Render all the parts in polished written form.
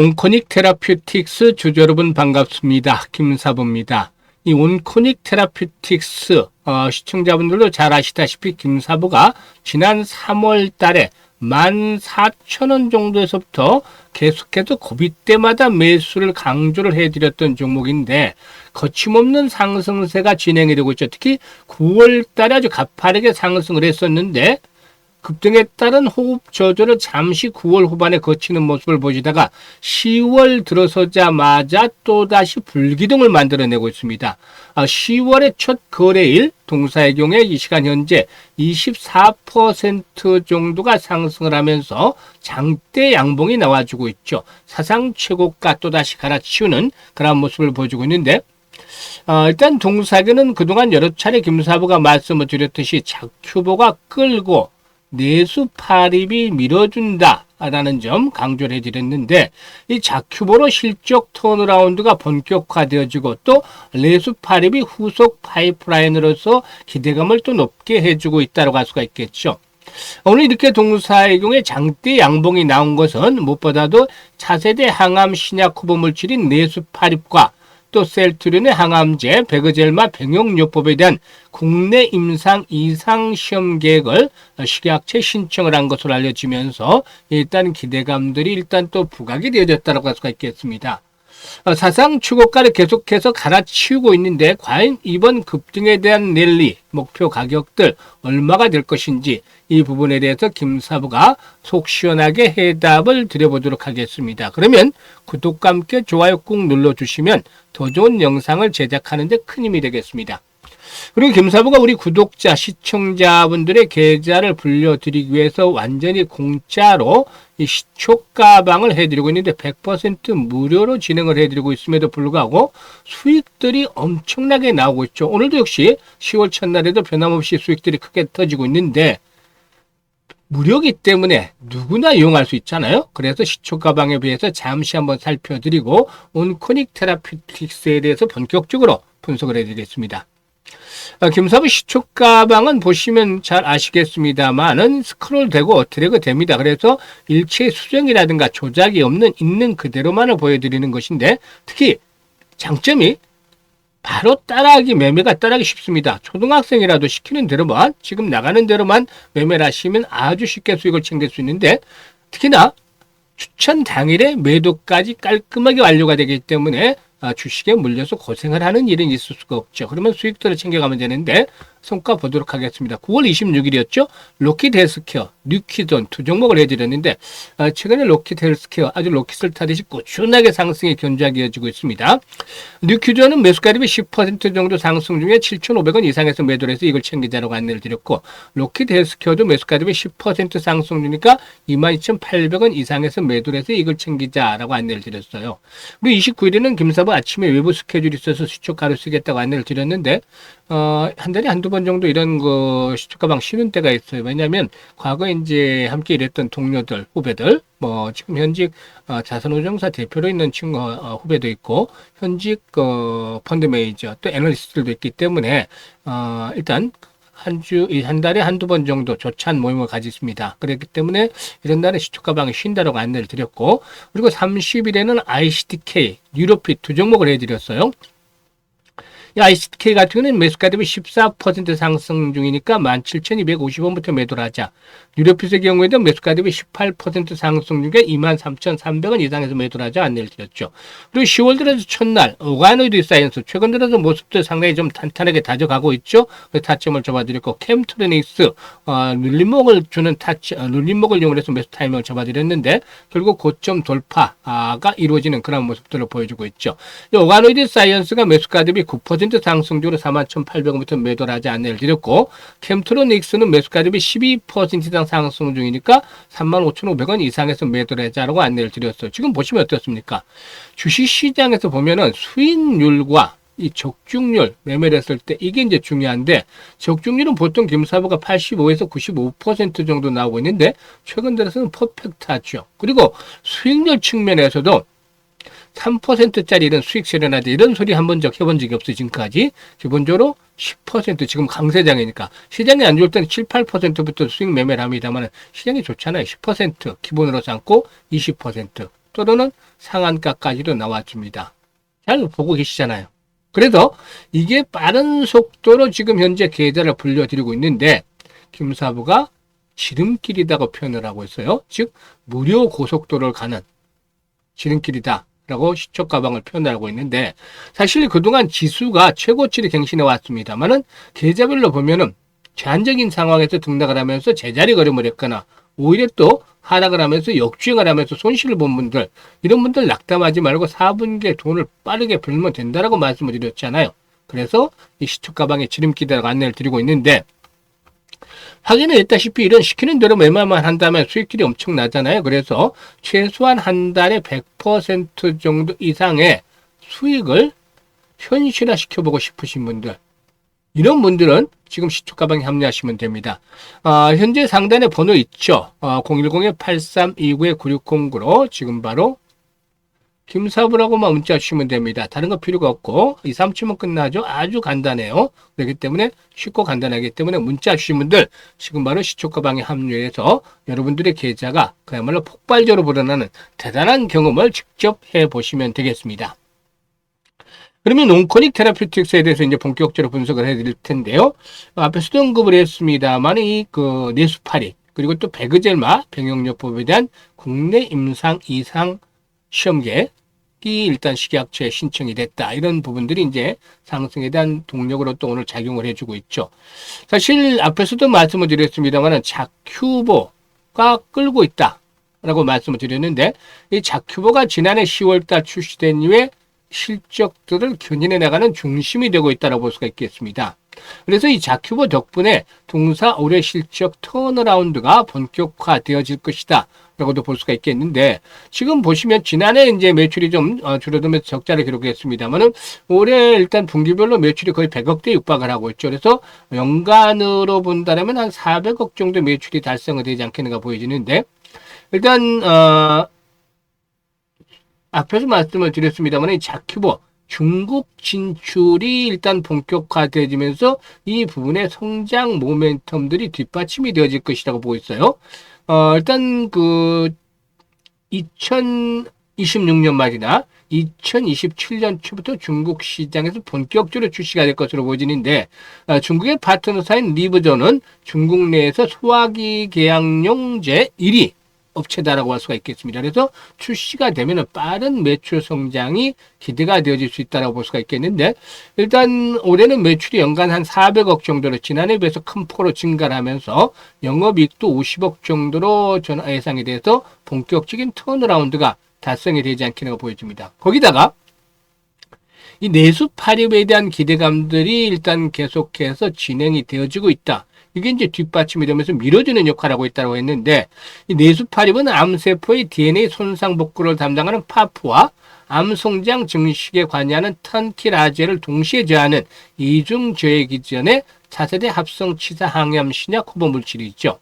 온코닉 테라퓨틱스 주주 여러분 반갑습니다. 김사부입니다. 이 온코닉 테라퓨틱스 시청자분들도 잘 아시다시피 김사부가 지난 3월 달에 14,000원 정도에서부터 계속해서 고비 때마다 매수를 강조를 해드렸던 종목인데 거침없는 상승세가 진행이 되고 있죠. 특히 9월 달에 아주 가파르게 상승을 했었는데 급등에 따른 호흡 저조를 잠시 9월 후반에 거치는 모습을 보시다가 10월 들어서자마자 또다시 불기둥을 만들어내고 있습니다. 10월의 첫 거래일 동사의 경우에 이 시간 현재 24% 정도가 상승을 하면서 장대 양봉이 나와주고 있죠. 사상 최고가 또다시 갈아치우는 그런 모습을 보여주고 있는데 일단 동사계는 그동안 여러 차례 김사부가 말씀을 드렸듯이 작큐보가 끌고 내수 팔입이 밀어준다라는 점 강조를 해드렸는데 이 자큐보로 실적 턴어라운드가 본격화되어지고 또 내수 팔입이 후속 파이프라인으로서 기대감을 또 높게 해주고 있다고 할 수가 있겠죠. 오늘 이렇게 동사의 경우에 장대 양봉이 나온 것은 무엇보다도 차세대 항암 신약 후보 물질인 내수 팔입과 또 셀트린의 항암제, 베그젤마 병용요법에 대한 국내 임상 이상 시험 계획을 식약처에 신청을 한 것으로 알려지면서 일단 기대감들이 일단 또 부각이 되어졌다고 할 수가 있겠습니다. 사상 최고가를 계속해서 갈아치우고 있는데 과연 이번 급등에 대한 랠리, 목표 가격들 얼마가 될 것인지 이 부분에 대해서 김사부가 속 시원하게 해답을 드려보도록 하겠습니다. 그러면 구독과 함께 좋아요 꾹 눌러주시면 더 좋은 영상을 제작하는 데 큰 힘이 되겠습니다. 그리고 김사부가 우리 구독자, 시청자분들의 계좌를 불려드리기 위해서 완전히 공짜로 이 시초가방을 해드리고 있는데 100% 무료로 진행을 해드리고 있음에도 불구하고 수익들이 엄청나게 나오고 있죠. 오늘도 역시 10월 첫날에도 변함없이 수익들이 크게 터지고 있는데 무료이기 때문에 누구나 이용할 수 있잖아요. 그래서 시초가방에 비해서 잠시 한번 살펴드리고 온코닉 테라퓨틱스에 대해서 본격적으로 분석을 해드리겠습니다. 김사부 시초가방은 보시면 잘 아시겠습니다만은 스크롤되고 드래그 됩니다. 그래서 일체 수정이라든가 조작이 없는 있는 그대로만을 보여드리는 것인데 특히 장점이 바로 따라하기, 매매가 따라하기 쉽습니다. 초등학생이라도 시키는 대로만 지금 나가는 대로만 매매를 하시면 아주 쉽게 수익을 챙길 수 있는데 특히나 추천 당일에 매도까지 깔끔하게 완료가 되기 때문에 주식에 물려서 고생을 하는 일은 있을 수가 없죠. 그러면 수익들을 챙겨가면 되는데 성과 보도록 하겠습니다. 9월 26일이었죠. 로킷 헬스케어, 뉴키돈 두 종목을 해드렸는데 최근에 로킷 헬스케어 아주 로킷을 타듯이 꾸준하게 상승이 견조하게 이어지고 있습니다. 뉴키돈은 매수가율이 10% 정도 상승 중에 7,500원 이상에서 매도를 해서 이걸 챙기자라고 안내를 드렸고 로킷 헬스케어도 매수가율이 10% 상승 중이니까 22,800원 이상에서 매도를 해서 이걸 챙기자라고 안내를 드렸어요. 그리고 29일에는 김사부 아침에 외부 스케줄이 있어서 시초가를 쓰겠다고 안내를 드렸는데 한 달에 한두 번 정도 이런 거 시초가방 쉬는 때가 있어요. 왜냐하면 과거에 이제 함께 일했던 동료들, 후배들, 지금 현직 자산운용사 대표로 있는 친구 후배도 있고 현직 펀드 매니저 또 애널리스트들도 있기 때문에 일단 한 달에 한두 번 정도 조찬 모임을 가졌습니다. 그렇기 때문에 이런 날에 시초가방에 쉰다라고 안내를 드렸고 그리고 30일에는 ICTK, 뉴로핏 두 종목을 해드렸어요. 이 ICTK 같은 경우는 매수가 대비 14% 상승 중이니까 17,250원부터 매도를 하자. 뉴로핏의 경우에도 매수가 대비 18% 상승 중에 23,300원 이상에서 매도를 하자 안내를 드렸죠. 그리고 10월 들어서 첫날 오가노이드 사이언스 최근 들어서 모습도 상당히 좀 탄탄하게 다져가고 있죠. 타점을 잡아드렸고 캠트로닉스 눌림목을 주는 눌림목을 이용해서 매수 타이밍을 잡아드렸는데 결국 고점 돌파가 이루어지는 그런 모습들을 보여주고 있죠. 오가노이드 사이언스가 매수가 대비 9% 상승적으로 41,800원부터 매도를 하지 안내를 드렸고 캠트로닉스는 매수가 대비 12% 이상 상승 중이니까 35,500원 이상에서 매도를 하자라고 안내를 드렸어요. 지금 보시면 어떻습니까? 주식시장에서 보면은 수익률과 이 적중률 매매를 했을 때 이게 이제 중요한데 적중률은 보통 김사부가 85에서 95% 정도 나오고 있는데 최근 들어서는 퍼펙트하죠. 그리고 수익률 측면에서도 3%짜리 이런 수익 실현하자 이런 소리 한 번 해본 적이 없어요. 지금까지 기본적으로 10% 지금 강세장이니까 시장이 안 좋을 때는 7, 8%부터 수익 매매를 합니다만 시장이 좋잖아요. 10% 기본으로 삼고 20% 또는 상한가까지도 나와줍니다. 잘 보고 계시잖아요. 그래서 이게 빠른 속도로 지금 현재 계좌를 불려드리고 있는데 김사부가 지름길이라고 표현을 하고 있어요. 즉 무료 고속도로를 가는 지름길이다 라고 시초 가방을 표현하고 있는데, 사실 그동안 지수가 최고치를 갱신해 왔습니다만은 계좌별로 보면은 제한적인 상황에서 등락을 하면서 제자리 걸음을 했거나 오히려 또 하락을 하면서 역주행을 하면서 손실을 본 분들, 이런 분들 낙담하지 말고 4분기에 돈을 빠르게 벌면 된다라고 말씀을 드렸잖아요. 그래서 이 시초 가방의 지름길이라고 안내를 드리고 있는데, 확인을 했다시피 이런 시키는 대로 매매만 한다면 수익률이 엄청나잖아요. 그래서 최소한 한 달에 100% 정도 이상의 수익을 현실화 시켜보고 싶으신 분들, 이런 분들은 지금 시초가방에 합류하시면 됩니다. 현재 상단에 번호 있죠. 010-8329-9609로 지금 바로 김사부라고만 문자 주시면 됩니다. 다른 거 필요가 없고 2, 3초면 끝나죠. 아주 간단해요. 그렇기 때문에 쉽고 간단하기 때문에 문자 주신 분들 지금 바로 시초가방에 합류해서 여러분들의 계좌가 그야말로 폭발적으로 불어나는 대단한 경험을 직접 해보시면 되겠습니다. 그러면 온코닉 테라퓨틱스에 대해서 이제 본격적으로 분석을 해드릴 텐데요. 앞에서도 언급을 했습니다만 그 네수파리 그리고 또 베그젤마 병용요법에 대한 국내 임상 이상 시험계획이 일단 식약처에 신청이 됐다. 이런 부분들이 이제 상승에 대한 동력으로 또 오늘 작용을 해주고 있죠. 사실 앞에서도 말씀을 드렸습니다만 자큐보가 끌고 있다라고 말씀을 드렸는데, 이 자큐보가 지난해 10월달 출시된 이후에 실적들을 견인해 나가는 중심이 되고 있다고 볼 수가 있겠습니다. 그래서 이 자큐보 덕분에 동사 올해 실적 턴어라운드가 본격화되어질 것이다 라고도 볼 수가 있겠는데, 지금 보시면 지난해 이제 매출이 좀 줄어들면서 적자를 기록했습니다만은 올해 일단 분기별로 매출이 거의 100억대 육박을 하고 있죠. 그래서 연간으로 본다면 한 400억 정도 매출이 달성이 되지 않겠는가 보여지는데, 일단 앞에서 말씀을 드렸습니다만 이 자큐보 중국 진출이 일단 본격화되면서 이 부분의 성장 모멘텀들이 뒷받침이 되어질 것이라고 보고 있어요. 일단 그 2026년 말이나 2027년 초부터 중국 시장에서 본격적으로 출시가 될 것으로 보여지는데, 중국의 파트너사인 리브존은 중국 내에서 소화기 계약용제 1위 업체다라고 할 수가 있겠습니다. 그래서 출시가 되면 빠른 매출 성장이 기대가 되어질 수 있다고 볼 수가 있겠는데, 일단 올해는 매출이 연간 한 400억 정도로 지난해에 비해서 큰 폭으로 증가를 하면서 영업이익도 50억 정도로 예상이 돼서 본격적인 턴어라운드가 달성이 되지 않겠는가 보여집니다. 거기다가 이 내수 파립에 대한 기대감들이 일단 계속해서 진행이 되어지고 있다. 이게 이제 뒷받침이 되면서 밀어주는 역할을 하고 있다고 했는데, 이 내수파립은 암세포의 DNA 손상 복구를 담당하는 파프와 암 성장 증식에 관여하는 탄키라제를 동시에 저하는 이중 저해 기전의 차세대 합성 치사 항염 신약 후보 물질이 있죠.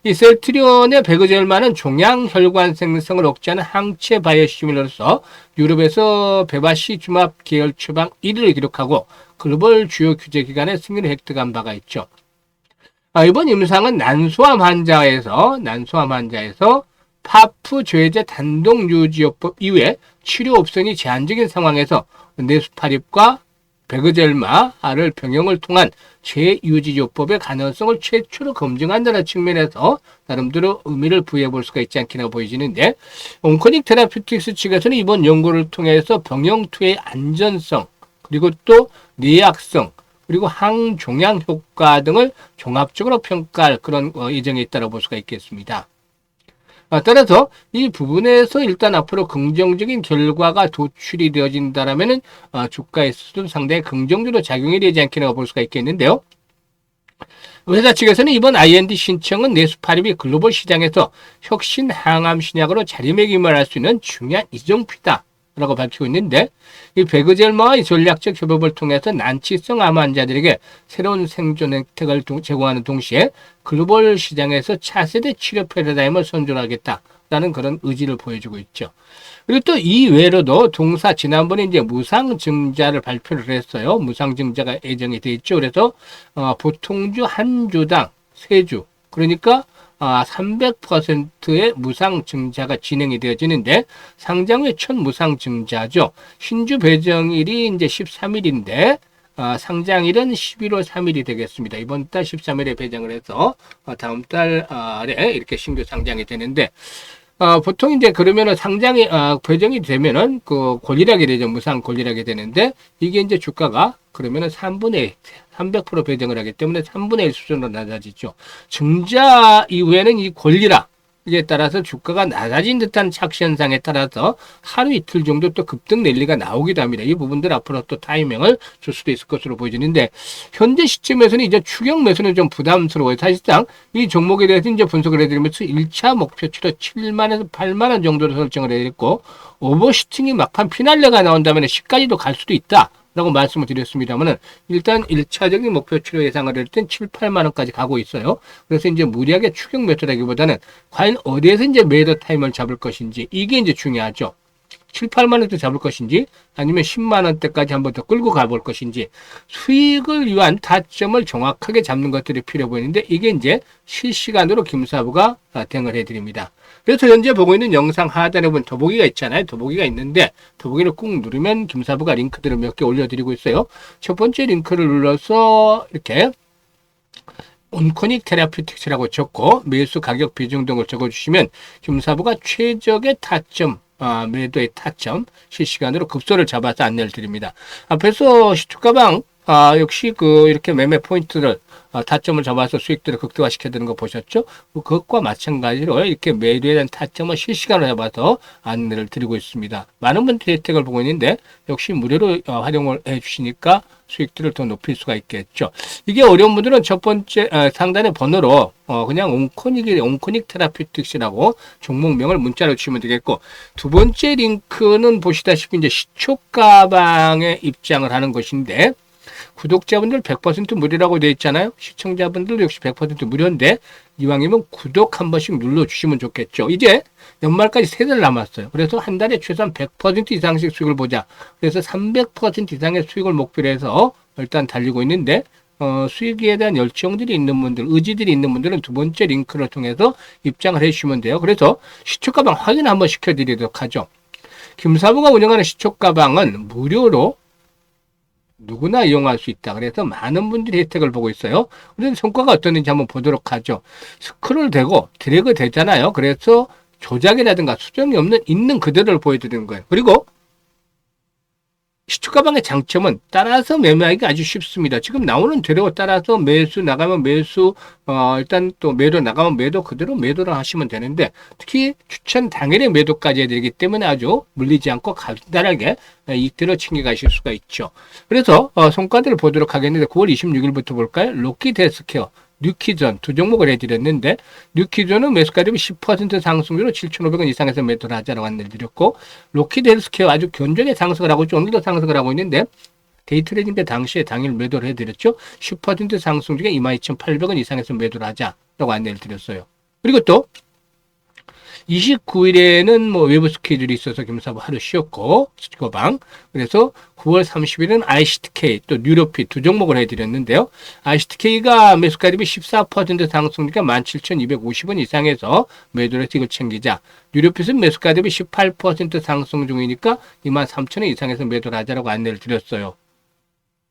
이 셀트리온의 베그젤마는 종양 혈관 생성을 억제하는 항체 바이오시밀러로서 유럽에서 베바시주맙 계열 처방 1위를 기록하고 글로벌 주요 규제 기관의 승인을 획득한 바가 있죠. 이번 임상은 난소암 환자에서 파프 저해제 단독 유지요법 이후에 치료 옵션이 제한적인 상황에서 네수파립과 베그젤마를 병용을 통한 재유지요법의 가능성을 최초로 검증한다는 측면에서 나름대로 의미를 부여해 볼 수가 있지 않겠나 보여지는데, 온코닉 테라퓨틱스 측에서는 이번 연구를 통해서 병용2의 안전성, 그리고 또 내약성, 그리고 항종양 효과 등을 종합적으로 평가할 그런 예정에 있다고 볼 수가 있겠습니다. 따라서 이 부분에서 일단 앞으로 긍정적인 결과가 도출이 되어진다라면은 주가에서도 상당히 긍정적으로 작용이 되지 않겠나 볼 수가 있겠는데요. 회사 측에서는 이번 IND 신청은 네수파립이 글로벌 시장에서 혁신 항암 신약으로 자리매김을 할 수 있는 중요한 이정표다 라고 밝히고 있는데, 이 베그젤마와의 전략적 협업을 통해서 난치성 암 환자들에게 새로운 생존 혜택을 제공하는 동시에 글로벌 시장에서 차세대 치료 패러다임을 선전하겠다라는 그런 의지를 보여주고 있죠. 그리고 또 이외로도 동사 지난번에 이제 무상증자를 발표를 했어요. 무상증자가 예정이 돼 있죠. 그래서 보통주 한 주당 3주, 그러니까 300%의 무상 증자가 진행이 되어지는데 상장 후에 첫 무상 증자죠. 신주 배정일이 이제 13일인데 상장일은 11월 3일이 되겠습니다. 이번 달 13일에 배정을 해서 다음 달에 이렇게 신규 상장이 되는데 보통 이제 그러면은 상장이 배정이 되면은 그 권리락이 되죠. 무상 권리락이 되는데 이게 이제 주가가 그러면은 3분의 1, 300% 배정을 하기 때문에 3분의 1 수준으로 낮아지죠. 증자 이후에는 이 권리락 이에 따라서 주가가 낮아진 듯한 착시 현상에 따라서 하루 이틀 정도 또 급등 랠리가 나오기도 합니다. 이 부분들 앞으로 또 타이밍을 줄 수도 있을 것으로 보여지는데 현재 시점에서는 이제 추격 매수는 좀 부담스러워요. 사실상 이 종목에 대해서 이제 분석을 해드리면서 1차 목표치로 7만에서 8만 원 정도로 설정을 해드렸고 오버슈팅이 막판 피날레가 나온다면 10까지도 갈 수도 있다. 라고 말씀을 드렸습니다만은 일단 1차적인 목표치로 예상을 할 땐 7, 8만 원까지 가고 있어요. 그래서 이제 무리하게 추격 매수라기보다는 과연 어디에서 이제 매도 타임을 잡을 것인지 이게 이제 중요하죠. 7, 8만 원대 잡을 것인지 아니면 10만 원대까지 한번 더 끌고 가볼 것인지 수익을 위한 타점을 정확하게 잡는 것들이 필요해 보이는데 이게 이제 실시간으로 김사부가 대응을 해드립니다. 그래서 현재 보고 있는 영상 하단에 보면 더보기가 있잖아요. 더보기가 있는데 더보기를 꾹 누르면 김사부가 링크들을 몇 개 올려드리고 있어요. 첫 번째 링크를 눌러서 이렇게 온코닉 테라피틱스라고 적고 매수 가격 비중 등을 적어주시면 김사부가 최적의 타점 매도의 타점 실시간으로 급소를 잡아서 안내를 드립니다. 앞에서 시초가방 역시 이렇게 매매 포인트를 타점을 잡아서 수익들을 극대화시켜 드는 거 보셨죠? 그것과 마찬가지로 이렇게 매도에 대한 타점을 실시간으로 잡아서 안내를 드리고 있습니다. 많은 분들이 혜택을 보고 있는데 역시 무료로 활용을 해 주시니까 수익들을 더 높일 수가 있겠죠. 이게 어려운 분들은 첫 번째 상단의 번호로 그냥 온코닉 테라피틱스라고 종목명을 문자로 주시면 되겠고 두 번째 링크는 보시다시피 이제 시초가방에 입장을 하는 것인데 구독자분들 100% 무료라고 되어 있잖아요. 시청자분들도 역시 100% 무료인데 이왕이면 구독 한 번씩 눌러주시면 좋겠죠. 이제 연말까지 3달 남았어요. 그래서 한 달에 최소한 100% 이상씩 수익을 보자. 그래서 300% 이상의 수익을 목표로 해서 일단 달리고 있는데 수익에 대한 열정들이 있는 분들, 의지들이 있는 분들은 두 번째 링크를 통해서 입장을 해주시면 돼요. 그래서 시초가방 확인 한번 시켜드리도록 하죠. 김사부가 운영하는 시초가방은 무료로 누구나 이용할 수 있다. 그래서 많은 분들이 혜택을 보고 있어요. 그런데 성과가 어떻는지 한번 보도록 하죠. 스크롤 되고 드래그 되잖아요. 그래서 조작이라든가 수정이 없는 있는 그대로를 보여드리는 거예요. 그리고 시초가방의 장점은 따라서 매매하기가 아주 쉽습니다. 지금 나오는 대로 따라서 매수 나가면 매수, 일단 또 매도 나가면 매도 그대로 매도를 하시면 되는데 특히 추천 당일에 매도까지 해드리기 때문에 아주 물리지 않고 간단하게 이익들을 챙겨가실 수가 있죠. 그래서 성과들을 보도록 하겠는데 9월 26일부터 볼까요? 로키드 헬스케어. 뉴키전 두 종목을 해드렸는데 뉴키전은 매수가 대비 10% 상승률로 7,500원 이상에서 매도를 하자라고 안내를 드렸고 로키드 헬스케어 아주 견조하게 상승을 하고 있죠. 오늘도 상승을 하고 있는데 데이 트레이딩 때 당시에 당일 매도를 해드렸죠. 10% 상승 중에 22,800원 이상에서 매도를 하자라고 안내를 드렸어요. 그리고 또 29일에는 뭐 외부 스케줄이 있어서 김사부 하루 쉬었고 시초가방 그래서 9월 30일은 ICTK 또 뉴로핏 두 종목을 해드렸는데요. ICTK가 매수가 대비 14% 상승이니까 17,250원 이상에서 매도를 해서 이걸 챙기자. 뉴로핏은 매수가 대비 18% 상승 중이니까 23,000원 이상에서 매도를 하자라고 안내를 드렸어요.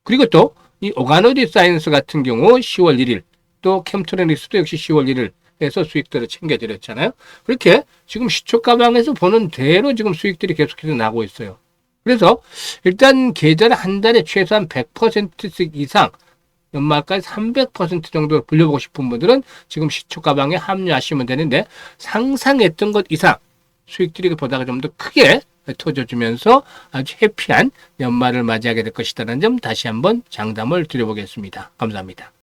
그리고 또 이 오가노디 사이언스 같은 경우 10월 1일 또 캠트로닉스도 역시 10월 1일 해서 수익들을 챙겨드렸잖아요. 그렇게 지금 시초가방에서 보는 대로 지금 수익들이 계속해서 나고 있어요. 그래서 일단 계좌를 한 달에 최소한 100%씩 이상 연말까지 300% 정도 불려보고 싶은 분들은 지금 시초가방에 합류하시면 되는데 상상했던 것 이상 수익들이 보다가 좀 더 크게 터져주면서 아주 해피한 연말을 맞이하게 될 것이라는 점 다시 한번 장담을 드려보겠습니다. 감사합니다.